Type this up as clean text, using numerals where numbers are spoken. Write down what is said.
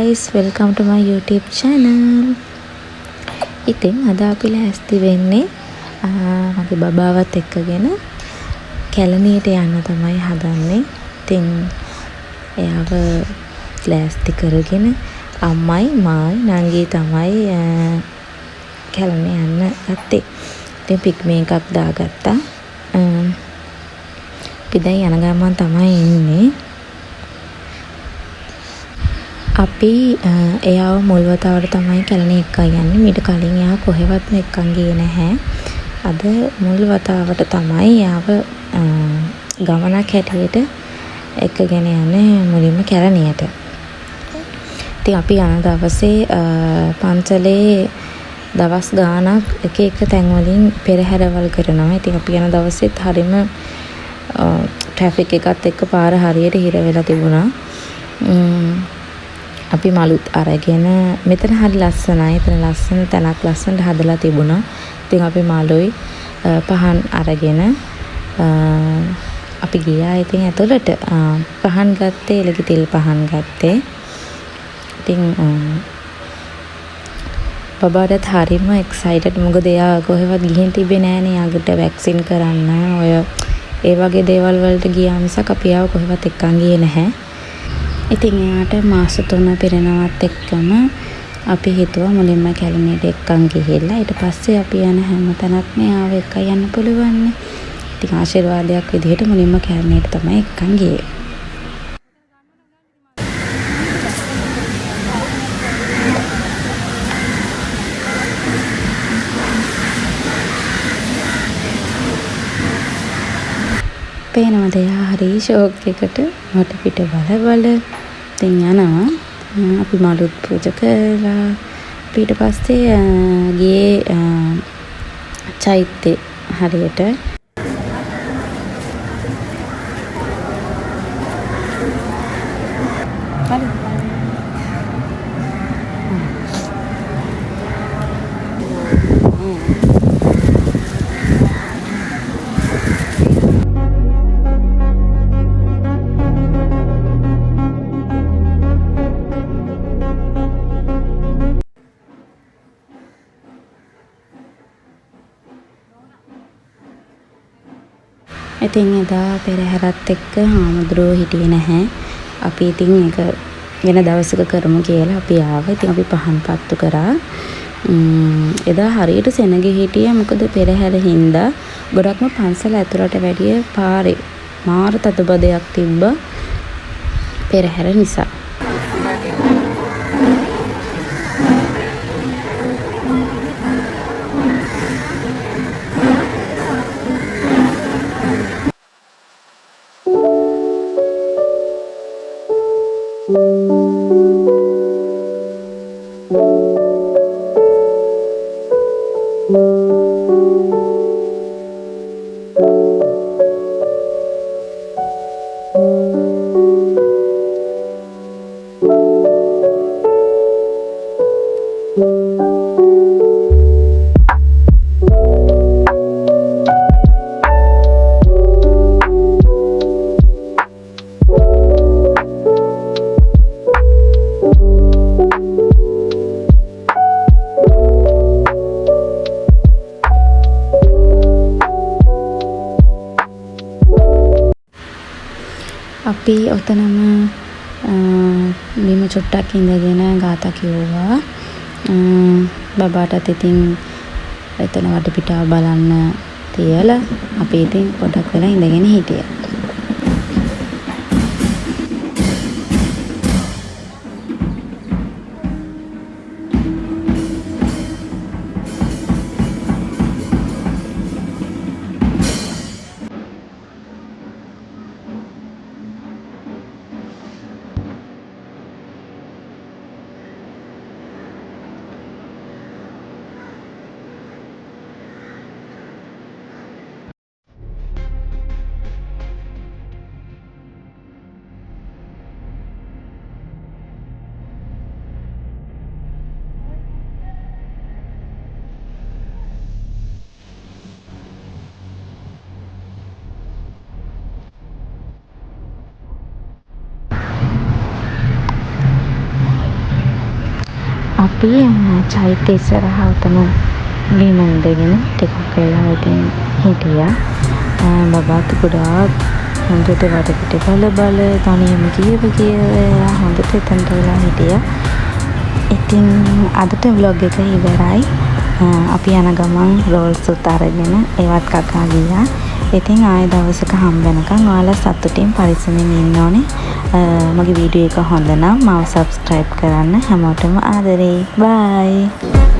guys, welcome to my YouTube channel. ඉතින් අද අපි ලෑස්ති වෙන්නේ මගේ බබාවත් එක්කගෙන කැලණියට යන්න තමයි හදන්නේ. ඉතින් එයාව ලෑස්ති කරගෙන අම්මයි මායි නංගි තමයි කැලණිය යන්න ගත්තේ. ඉතින් පික්මේ එකක් දාගත්තා. අපි දැන් යන ගමන් තමයි ඉන්නේ. අපි එයාව මුල්වතාවට තමයි කැලණිය එක්කන් යන්නේ. මීට කලින් එයා කොහෙවත්ම එක්කන් ගියේ නැහැ. අද මුල්වතාවට තමයි එයාව ගමනක් හැටියට එක්කගෙන යන්නේ මුලින්ම කැලණියට. ඉතින් අපි යන දවසේ පන්සලේ දවස් ගාණක් එක තැන් වලින් පෙරහැරවල් කරනවා. ඉතින් අපි යන දවසෙත් හරිම ට්‍රැෆික් එකත් එක්ක පාර හරියට හිර වෙලා තිබුණා. අපි මලුත් අරගෙන මෙතන හරි ලස්සනයි. එතන ලස්සන තැනක් ලස්සනට හදලා තිබුණා. ඉතින් අපි මලුයි පහන් අරගෙන අපි ගියා. ඉතින් ඇතුළට පහන් ගත්තේ එළකි තෙල් පහන් ගත්තේ. ඉතින් බබාටත් හරිම එක්සයිටඩ්. මොකද එයා කොහෙවත් ගිහින් තිබ්බේ නෑනේ. යාගට වැක්සින් කරන්න ඔය ඒ වගේ දේවල් වලට ගියා මිසක් අපි ආව කොහෙවත් එක්කන් ගියේ නැහැ. ඉතින් එයාට මාස 3 පිරෙනවත් එක්කම අපි හිතුවා මුලින්ම කැලණියට එක්කන් ගිහිල්ලා ඊට පස්සේ අපි යන හැම තැනක්ම එයාව එක්ක යන්න පුළුවන් නේ. ඉතින් ආශිර්වාදයක් විදිහට මුලින්ම කැලණියට තමයි එක්කන් ගියේ. පේනවද එයා හරි ෂෝක් එකට වටපිට බල ඉතින් යනවා. අපි මලුත් පූජා කළා. ඊට පස්සේ ගියේ චෛත්‍ය හරියට ඉතින් එදා පෙරහැරත් එක්ක හාමුදුරුවෝ හිටියේ නැහැ. අපි ඉතින් ඒක වෙන දවසක කරමු කියලා අපි ආවා. ඉතින් අපි පහන් පත්තු කරා. එදා හරියට සෙනග හිටියා. මොකද පෙරහැර හින්දා ගොඩක්ම පන්සල ඇතුළට වැඩිය පාරේ මාර තදබදයක් තිබ්බා පෙරහැර නිසා. අපි ඔතනම බිම චුට්ටක් ඉඳගෙන ගාථා කිව්වා. බබාටත් ඉතින් එතන වටපිටාව බලන්න තියලා අපි ඉතින් පොඩක් වෙලා ඉඳගෙන හිටියා. අපි චෛත්‍ය ඉස්සරහ උතන බිම ඉඳගෙන ටිකක් වෙලා ඉතින් හිටියා. බබාත් ගොඩාක් හොඳට වටපිට බල තනියම කියව හොඳට එතනට වෙලා හිටියා. ඉතින් අදට vlog එක ඉවරයි. අපි යන ගමන් රෝල්ස් උත් අරගෙන ඒවත් කකා ගියා. ඉතින් ආයෙ දවසක හම්බ වෙනකන් ඔයාලා සතුටින් පරිස්සමෙන් ඉන්න ඕනේ. මගේ වීඩියෝ එක හොඳ නම් මාව subscribe කරන්න. හැමෝටම ආදරේ. bye.